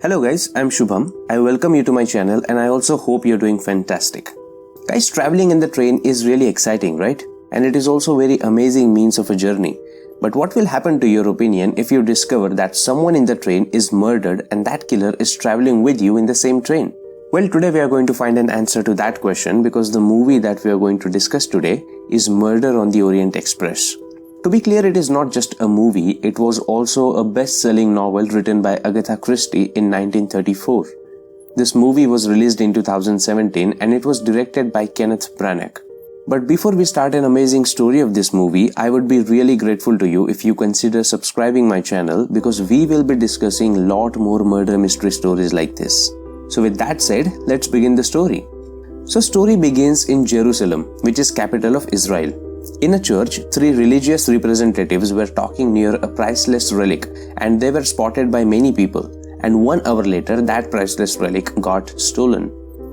Hello guys, I'm Shubham. I welcome you to my channel and I also hope you're doing fantastic. Guys, traveling in the train is really exciting, right? And it is also very amazing means of a journey. But what will happen to your opinion if you discover that someone in the train is murdered and that killer is traveling with you in the same train? Well, today we are going to find an answer to that question because the movie that we are going to discuss today is Murder on the Orient Express. To be clear, it is not just a movie, it was also a best-selling novel written by Agatha Christie in 1934. This movie was released in 2017 and it was directed by Kenneth Branagh. But before we start an amazing story of this movie, I would be really grateful to you if you consider subscribing my channel because we will be discussing a lot more murder mystery stories like this. So with that said, let's begin the story. So story begins in Jerusalem, which is capital of Israel. In a church, three religious representatives were talking near a priceless relic and they were spotted by many people. And 1 hour later, that priceless relic got stolen.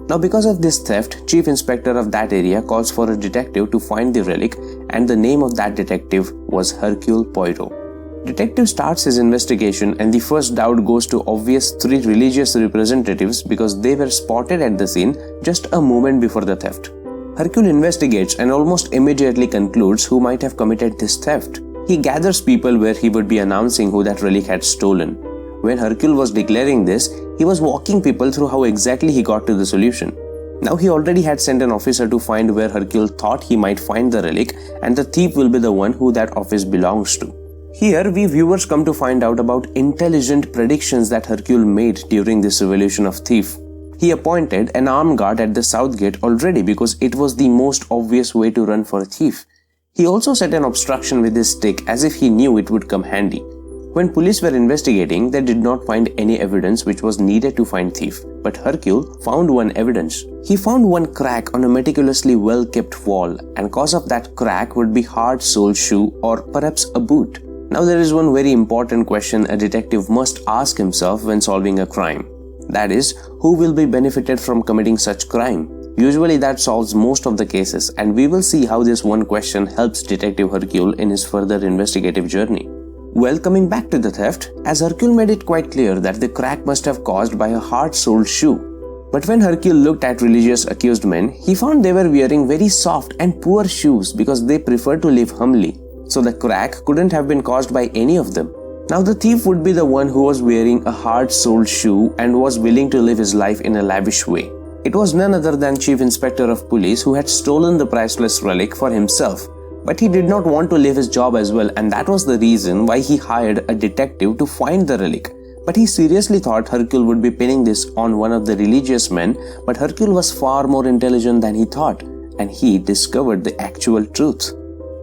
Now because of this theft, Chief Inspector of that area calls for a detective to find the relic and the name of that detective was Hercule Poirot. Detective starts his investigation and the first doubt goes to obvious three religious representatives because they were spotted at the scene just a moment before the theft. Hercule investigates and almost immediately concludes who might have committed this theft. He gathers people where he would be announcing who that relic had stolen. When Hercule was declaring this, he was walking people through how exactly he got to the solution. Now he already had sent an officer to find where Hercule thought he might find the relic and the thief will be the one who that office belongs to. Here, we viewers come to find out about intelligent predictions that Hercule made during this revolution of thief. He appointed an armed guard at the south gate already because it was the most obvious way to run for a thief. He also set an obstruction with his stick as if he knew it would come handy. When police were investigating, they did not find any evidence which was needed to find thief. But Hercule found one evidence. He found one crack on a meticulously well-kept wall, and cause of that crack would be hard-soled shoe or perhaps a boot. Now there is one very important question a detective must ask himself when solving a crime. That is, who will be benefited from committing such crime? Usually that solves most of the cases, and we will see how this one question helps Detective Hercule in his further investigative journey. Well, coming back to the theft, as Hercule made it quite clear that the crack must have caused by a hard-soled shoe. But when Hercule looked at religious accused men, he found they were wearing very soft and poor shoes because they preferred to live humbly. So the crack couldn't have been caused by any of them. Now the thief would be the one who was wearing a hard-soled shoe and was willing to live his life in a lavish way. It was none other than Chief Inspector of Police who had stolen the priceless relic for himself. But he did not want to leave his job as well, and that was the reason why he hired a detective to find the relic. But he seriously thought Hercule would be pinning this on one of the religious men, but Hercule was far more intelligent than he thought, and he discovered the actual truth.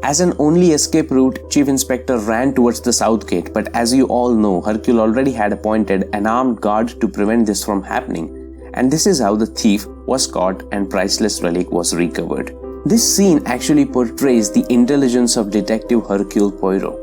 As an only escape route, Chief Inspector ran towards the south gate, but as you all know, Hercule already had appointed an armed guard to prevent this from happening. And this is how the thief was caught and priceless relic was recovered. This scene actually portrays the intelligence of Detective Hercule Poirot.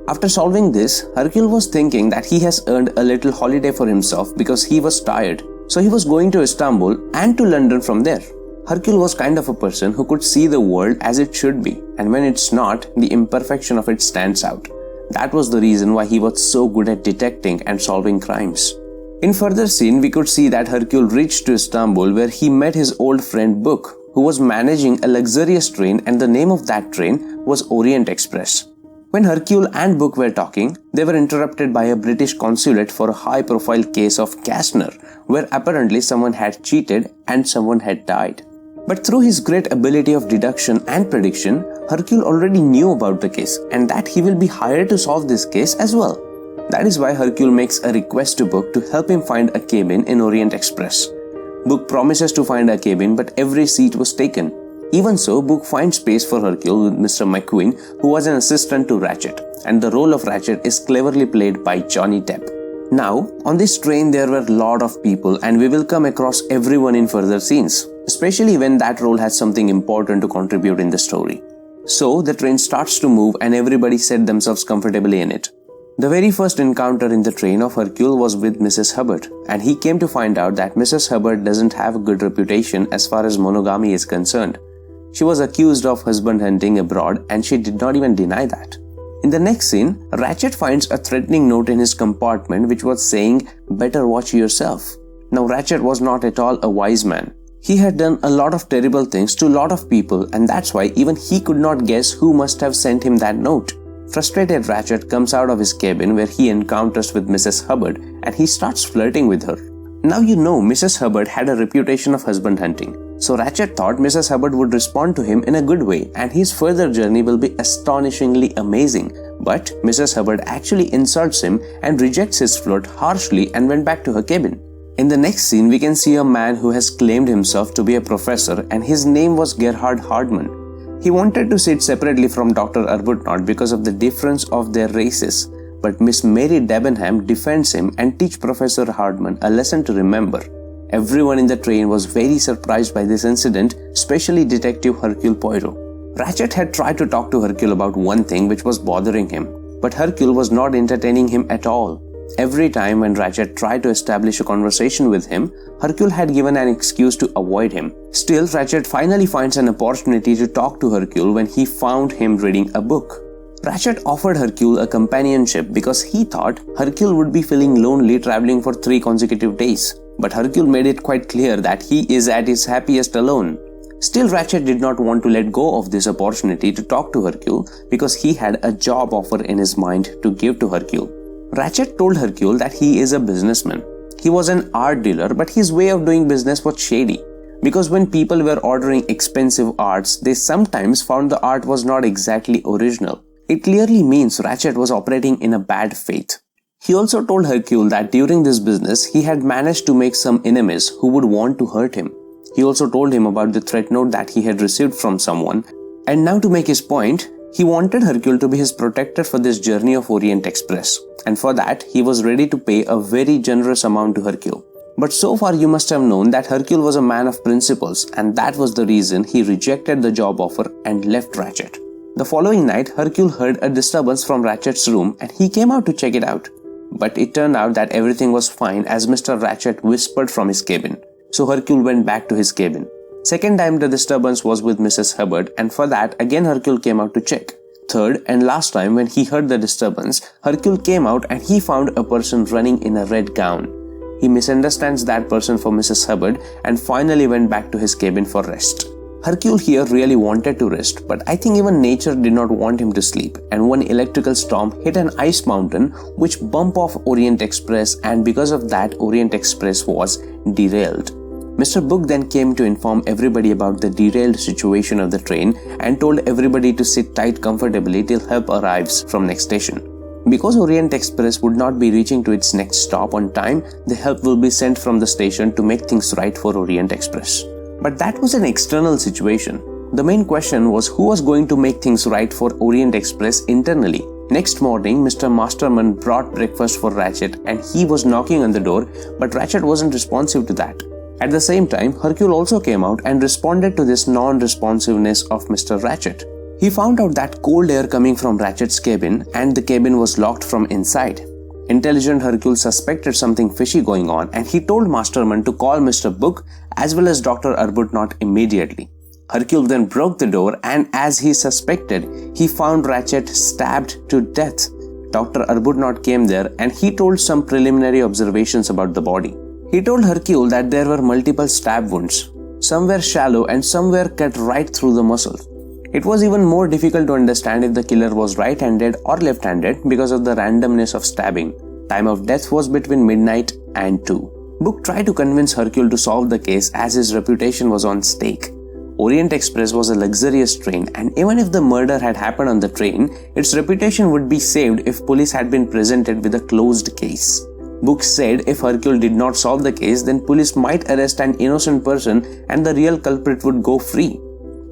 After solving this, Hercule was thinking that he has earned a little holiday for himself because he was tired. So he was going to Istanbul and to London from there. Hercule was kind of a person who could see the world as it should be, and when it's not, the imperfection of it stands out. That was the reason why he was so good at detecting and solving crimes. In further scene, we could see that Hercule reached to Istanbul where he met his old friend Book, who was managing a luxurious train, and the name of that train was Orient Express. When Hercule and Book were talking, they were interrupted by a British consulate for a high-profile case of Kastner, where apparently someone had cheated and someone had died. But through his great ability of deduction and prediction, Hercule already knew about the case and that he will be hired to solve this case as well. That is why Hercule makes a request to Book to help him find a cabin in Orient Express. Book promises to find a cabin, but every seat was taken. Even so, Book finds space for Hercule with Mr. McQueen, who was an assistant to Ratchet, and the role of Ratchet is cleverly played by Johnny Depp. Now, on this train there were a lot of people and we will come across everyone in further scenes, especially when that role has something important to contribute in the story. So, the train starts to move and everybody set themselves comfortably in it. The very first encounter in the train of Hercule was with Mrs. Hubbard, and he came to find out that Mrs. Hubbard doesn't have a good reputation as far as monogamy is concerned. She was accused of husband hunting abroad and she did not even deny that. In the next scene, Ratchet finds a threatening note in his compartment which was saying, "Better watch yourself." Now Ratchet was not at all a wise man. He had done a lot of terrible things to a lot of people, and that's why even he could not guess who must have sent him that note. Frustrated, Ratchet comes out of his cabin where he encounters with Mrs. Hubbard and he starts flirting with her. Now you know Mrs. Hubbard had a reputation of husband hunting. So Ratchet thought Mrs. Hubbard would respond to him in a good way and his further journey will be astonishingly amazing. But Mrs. Hubbard actually insults him and rejects his flirt harshly and went back to her cabin. In the next scene, we can see a man who has claimed himself to be a professor and his name was Gerhard Hardman. He wanted to sit separately from Dr. Arbuthnot because of the difference of their races, but Miss Mary Debenham defends him and teaches Professor Hardman a lesson to remember. Everyone in the train was very surprised by this incident, especially Detective Hercule Poirot. Ratchet had tried to talk to Hercule about one thing which was bothering him, but Hercule was not entertaining him at all. Every time when Ratchet tried to establish a conversation with him, Hercule had given an excuse to avoid him. Still, Ratchet finally finds an opportunity to talk to Hercule when he found him reading a book. Ratchet offered Hercule a companionship because he thought Hercule would be feeling lonely traveling for 3 consecutive days. But Hercule made it quite clear that he is at his happiest alone. Still, Ratchet did not want to let go of this opportunity to talk to Hercule because he had a job offer in his mind to give to Hercule. Ratchet told Hercule that he is a businessman. He was an art dealer, but his way of doing business was shady. Because when people were ordering expensive arts, they sometimes found the art was not exactly original. It clearly means Ratchet was operating in a bad faith. He also told Hercule that during this business, he had managed to make some enemies who would want to hurt him. He also told him about the threat note that he had received from someone. And now to make his point, he wanted Hercule to be his protector for this journey of Orient Express. And for that, he was ready to pay a very generous amount to Hercule. But so far you must have known that Hercule was a man of principles, and that was the reason he rejected the job offer and left Ratchet. The following night, Hercule heard a disturbance from Ratchet's room and he came out to check it out. But it turned out that everything was fine as Mr. Ratchet whispered from his cabin. So Hercule went back to his cabin. Second time the disturbance was with Mrs. Hubbard, and for that again Hercule came out to check. Third and last time when he heard the disturbance, Hercule came out and he found a person running in a red gown. He misunderstands that person for Mrs. Hubbard and finally went back to his cabin for rest. Hercule here really wanted to rest, but I think even nature did not want him to sleep, and one electrical storm hit an ice mountain which bumped off Orient Express, and because of that Orient Express was derailed. Mr. Book then came to inform everybody about the derailed situation of the train and told everybody to sit tight comfortably till help arrives from next station. Because Orient Express would not be reaching to its next stop on time, the help will be sent from the station to make things right for Orient Express. But that was an external situation. The main question was who was going to make things right for Orient Express internally. Next morning, Mr. Masterman brought breakfast for Ratchet and he was knocking on the door, but Ratchet wasn't responsive to that. At the same time, Hercule also came out and responded to this non-responsiveness of Mr. Ratchet. He found out that cold air coming from Ratchet's cabin and the cabin was locked from inside. Intelligent Hercule suspected something fishy going on and he told Masterman to call Mr. Book as well as Dr. Arbuthnot immediately. Hercule then broke the door and as he suspected, he found Ratchet stabbed to death. Dr. Arbuthnot came there and he told some preliminary observations about the body. He told Hercule that there were multiple stab wounds. Some were shallow and some were cut right through the muscle. It was even more difficult to understand if the killer was right-handed or left-handed because of the randomness of stabbing. Time of death was between midnight and 2. Book tried to convince Hercule to solve the case as his reputation was on stake. Orient Express was a luxurious train and even if the murder had happened on the train, its reputation would be saved if police had been presented with a closed case. Book said if Hercule did not solve the case, then police might arrest an innocent person and the real culprit would go free.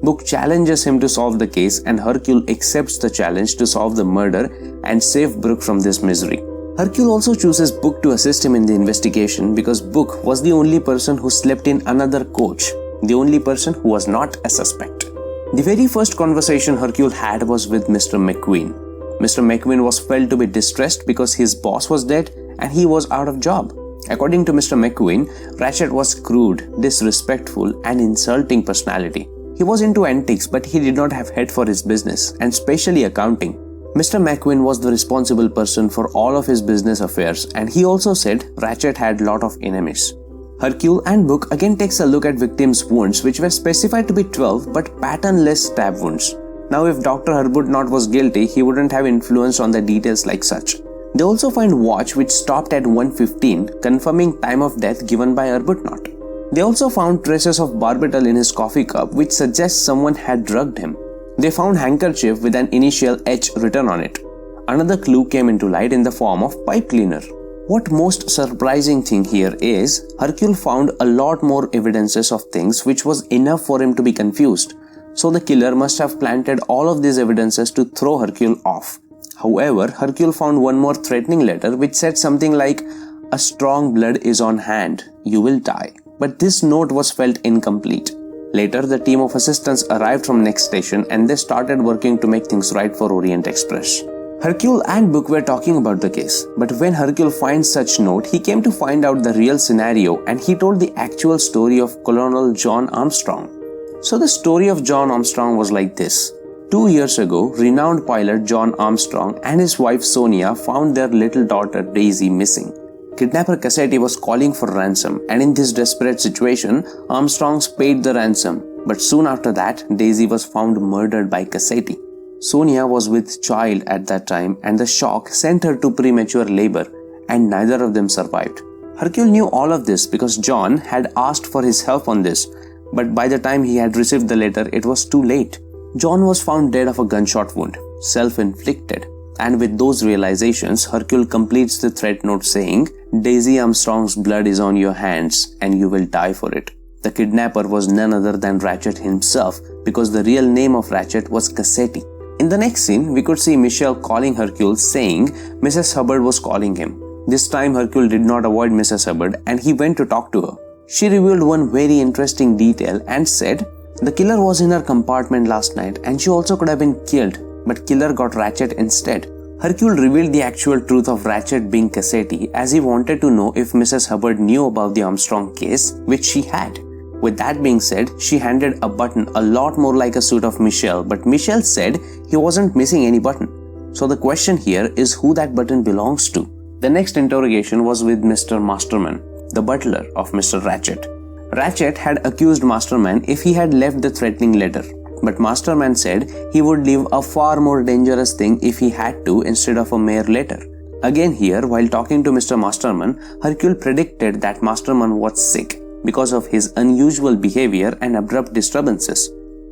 Book challenges him to solve the case and Hercule accepts the challenge to solve the murder and save Brooke from this misery. Hercule also chooses Book to assist him in the investigation because Book was the only person who slept in another coach, the only person who was not a suspect. The very first conversation Hercule had was with Mr. McQueen. Mr. McQueen was felt to be distressed because his boss was dead and he was out of job. According to Mr. McQueen, Ratchet was crude, disrespectful and insulting personality. He was into antiques but he did not have head for his business and especially accounting. Mr. McQueen was the responsible person for all of his business affairs, and he also said Ratchet had lot of enemies. Hercule and Book again takes a look at victims' wounds, which were specified to be 12 but patternless stab wounds. Now if Dr. Arbuthnot was guilty, he wouldn't have influence on the details like such. They also find watch which stopped at 1:15, confirming time of death given by Arbuthnot. They also found traces of barbital in his coffee cup, which suggests someone had drugged him. They found handkerchief with an initial H written on it. Another clue came into light in the form of pipe cleaner. What most surprising thing here is, Hercule found a lot more evidences of things which was enough for him to be confused. So the killer must have planted all of these evidences to throw Hercule off. However, Hercule found one more threatening letter which said something like, "A strong blood is on hand, you will die." But this note was felt incomplete. Later, the team of assistants arrived from next station and they started working to make things right for Orient Express. Hercule and Book were talking about the case, but when Hercule finds such note, he came to find out the real scenario and he told the actual story of Colonel John Armstrong. So the story of John Armstrong was like this. 2 years ago, renowned pilot John Armstrong and his wife Sonia found their little daughter Daisy missing. Kidnapper Cassetti was calling for ransom, and in this desperate situation, Armstrongs paid the ransom. But soon after that, Daisy was found murdered by Cassetti. Sonia was with child at that time, and the shock sent her to premature labor, and neither of them survived. Hercule knew all of this because John had asked for his help on this, but by the time he had received the letter, it was too late. John was found dead of a gunshot wound, self-inflicted. And with those realizations, Hercule completes the threat note saying, "Daisy Armstrong's blood is on your hands and you will die for it." The kidnapper was none other than Ratchet himself, because the real name of Ratchet was Cassetti. In the next scene, we could see Michelle calling Hercule saying Mrs. Hubbard was calling him. This time Hercule did not avoid Mrs. Hubbard and he went to talk to her. She revealed one very interesting detail and said, the killer was in her compartment last night and she also could have been killed, but killer got Ratchet instead. Hercule revealed the actual truth of Ratchet being Cassetti as he wanted to know if Mrs. Hubbard knew about the Armstrong case, which she had. With that being said, she handed a button a lot more like a suit of Michelle, but Michelle said he wasn't missing any button. So the question here is who that button belongs to. The next interrogation was with Mr. Masterman, the butler of Mr. Ratchet. Ratchet had accused Masterman if he had left the threatening letter, but Masterman said he would leave a far more dangerous thing if he had to instead of a mere letter. Again here, while talking to Mr. Masterman, Hercule predicted that Masterman was sick because of his unusual behavior and abrupt disturbances.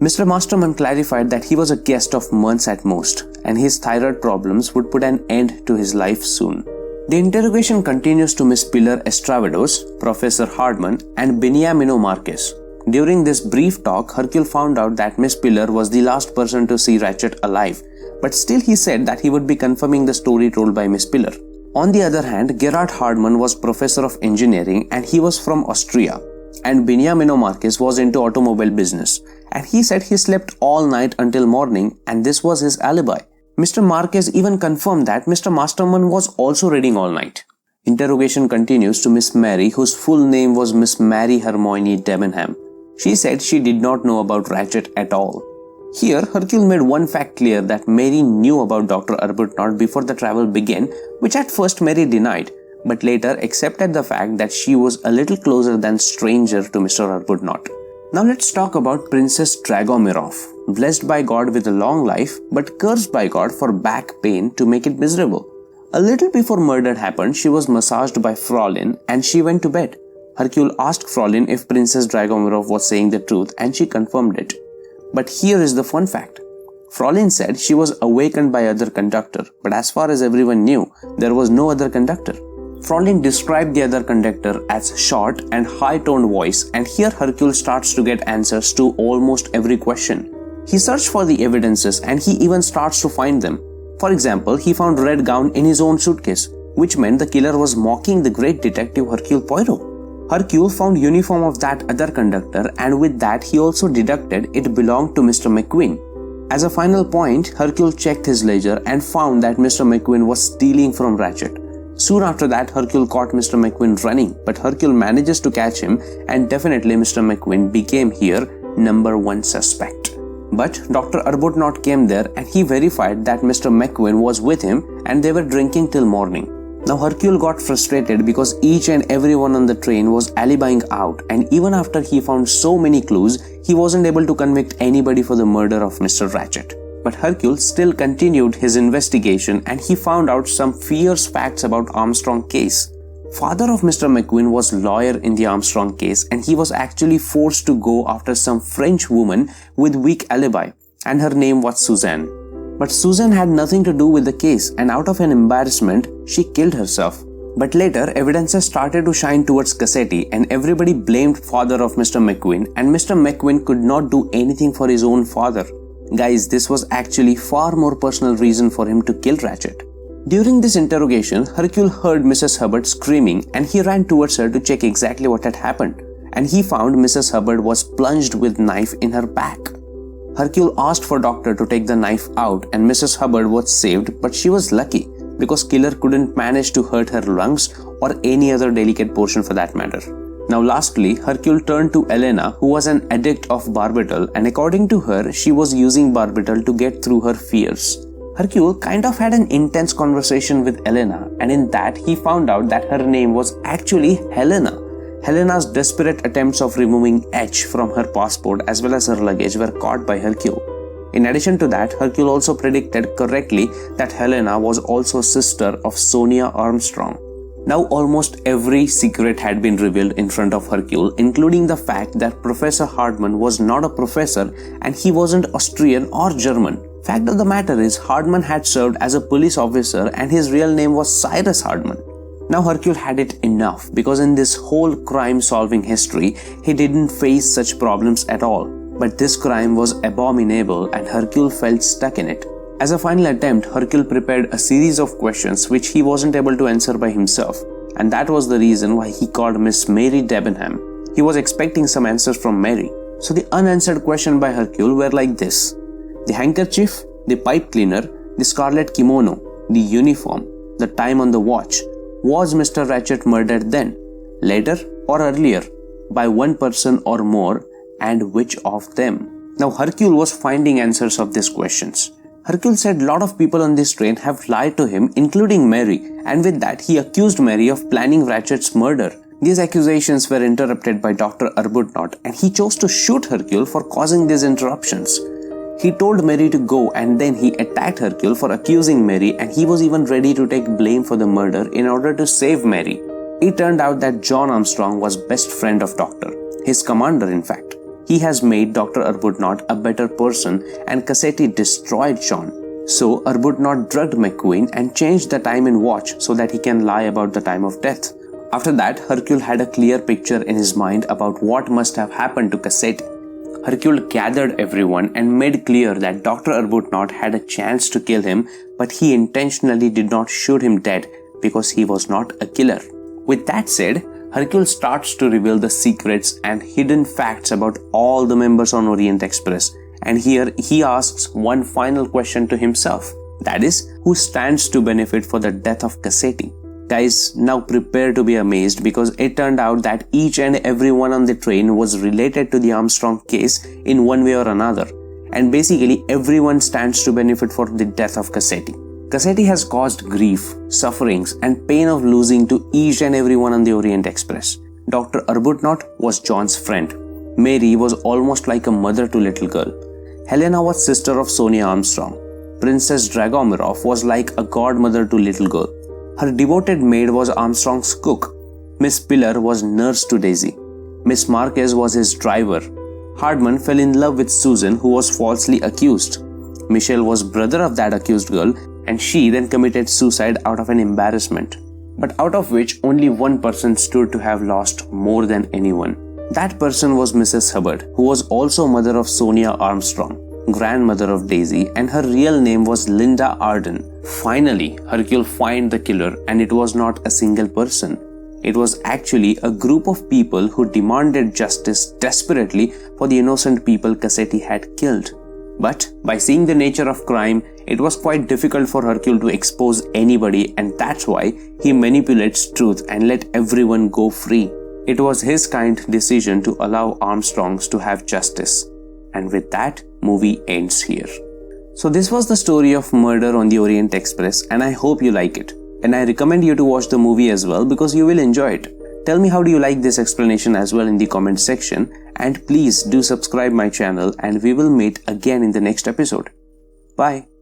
Mr. Masterman clarified that he was a guest of months at most, and his thyroid problems would put an end to his life soon. The interrogation continues to Miss Pilar Estravados, Professor Hardman, and Beniamino Marquez. During this brief talk, Hercule found out that Miss Pilar was the last person to see Ratchet alive, but still he said that he would be confirming the story told by Miss Pilar. On the other hand, Gerhard Hardman was professor of engineering and he was from Austria, and Beniamino Marquez was into automobile business, and he said he slept all night until morning and this was his alibi. Mr. Marquez even confirmed that Mr. Masterman was also reading all night. Interrogation continues to Miss Mary, whose full name was Miss Mary Hermione Debenham. She said she did not know about Ratchet at all. Here, Hercule made one fact clear that Mary knew about Dr. Arbuthnot before the travel began, which at first Mary denied, but later accepted the fact that she was a little closer than stranger to Mr. Arbuthnot. Now let's talk about Princess Dragomirov, blessed by God with a long life, but cursed by God for back pain to make it miserable. A little before murder happened, she was massaged by Fraulein and she went to bed. Hercule asked Fraulein if Princess Dragomirov was saying the truth and she confirmed it. But here is the fun fact. Fraulein said she was awakened by other conductor, but as far as everyone knew, there was no other conductor. Fraulein described the other conductor as short and high-toned voice, and here Hercule starts to get answers to almost every question. He searched for the evidences and he even starts to find them. For example, he found red gown in his own suitcase, which meant the killer was mocking the great detective Hercule Poirot. Hercule found uniform of that other conductor, and with that he also deducted it belonged to Mr. McQueen. As a final point, Hercule checked his ledger and found that Mr. McQueen was stealing from Ratchet. Soon after that, Hercule caught Mr. McQueen running, but Hercule manages to catch him, and definitely Mr. McQueen became here number one suspect. But Dr. Arbuthnot came there and he verified that Mr. McQueen was with him and they were drinking till morning. Now Hercule got frustrated because each and everyone on the train was alibying out, and even after he found so many clues, he wasn't able to convict anybody for the murder of Mr. Ratchet. But Hercule still continued his investigation and he found out some fierce facts about Armstrong case. Father of Mr. McQueen was lawyer in the Armstrong case and he was actually forced to go after some French woman with weak alibi, and her name was Suzanne. But Suzanne had nothing to do with the case, and out of an embarrassment, she killed herself. But later, evidences started to shine towards Cassetti and everybody blamed father of Mr. McQueen, and Mr. McQueen could not do anything for his own father. Guys, this was actually far more personal reason for him to kill Ratchet. During this interrogation, Hercule heard Mrs. Hubbard screaming and he ran towards her to check exactly what had happened. And he found Mrs. Hubbard was plunged with knife in her back. Hercule asked for doctor to take the knife out and Mrs. Hubbard was saved, but she was lucky because killer couldn't manage to hurt her lungs or any other delicate portion for that matter. Now lastly, Hercule turned to Elena, who was an addict of barbital, and according to her, she was using barbital to get through her fears. Hercule kind of had an intense conversation with Elena, and in that he found out that her name was actually Helena. Helena's desperate attempts of removing H from her passport as well as her luggage were caught by Hercule. In addition to that, Hercule also predicted correctly that Helena was also sister of Sonia Armstrong. Now almost every secret had been revealed in front of Hercule, including the fact that Professor Hardman was not a professor and he wasn't Austrian or German. Fact of the matter is, Hardman had served as a police officer and his real name was Cyrus Hardman. Now Hercule had it enough because in this whole crime-solving history, he didn't face such problems at all. But this crime was abominable and Hercule felt stuck in it. As a final attempt, Hercule prepared a series of questions which he wasn't able to answer by himself. And that was the reason why he called Miss Mary Debenham. He was expecting some answers from Mary. So the unanswered questions by Hercule were like this: the handkerchief, the pipe cleaner, the scarlet kimono, the uniform, the time on the watch. Was Mr. Ratchet murdered then, later or earlier, by one person or more, and which of them? Now Hercule was finding answers of these questions. Hercule said a lot of people on this train have lied to him, including Mary, and with that he accused Mary of planning Ratchet's murder. These accusations were interrupted by Dr. Arbuthnot and he chose to shoot Hercule for causing these interruptions. He told Mary to go and then he attacked Hercule for accusing Mary, and he was even ready to take blame for the murder in order to save Mary. It turned out that John Armstrong was best friend of Doctor, his commander in fact. He has made Dr. Arbuthnot a better person and Cassetti destroyed John. So Arbuthnot drugged McQueen and changed the time in watch so that he can lie about the time of death. After that, Hercule had a clear picture in his mind about what must have happened to Cassetti. Hercule gathered everyone and made clear that Dr. Arbuthnot had a chance to kill him, but he intentionally did not shoot him dead because he was not a killer. With that said, Hercule starts to reveal the secrets and hidden facts about all the members on Orient Express, and here he asks one final question to himself. That is, who stands to benefit for the death of Cassetti? Guys, now prepare to be amazed because it turned out that each and everyone on the train was related to the Armstrong case in one way or another, and basically everyone stands to benefit for the death of Cassetti. Cassetti has caused grief, sufferings and pain of losing to each and everyone on the Orient Express. Dr. Arbuthnot was John's friend. Mary was almost like a mother to little girl. Helena was sister of Sonia Armstrong. Princess Dragomirov was like a godmother to little girl. Her devoted maid was Armstrong's cook. Miss Piller was nurse to Daisy. Miss Marquez was his driver. Hardman fell in love with Susan, who was falsely accused. Michel was brother of that accused girl, and she then committed suicide out of an embarrassment. But out of which only one person stood to have lost more than anyone. That person was Mrs. Hubbard, who was also mother of Sonia Armstrong, grandmother of Daisy, and her real name was Linda Arden. Finally, Hercule finds the killer, and it was not a single person. It was actually a group of people who demanded justice desperately for the innocent people Cassetti had killed. But by seeing the nature of crime, it was quite difficult for Hercule to expose anybody, and that's why he manipulates truth and let everyone go free. It was his kind decision to allow Armstrongs to have justice. And with that, movie ends here. So this was the story of Murder on the Orient Express, and I hope you like it. And I recommend you to watch the movie as well because you will enjoy it. Tell me how do you like this explanation as well in the comment section, and please do subscribe my channel, and we will meet again in the next episode. Bye.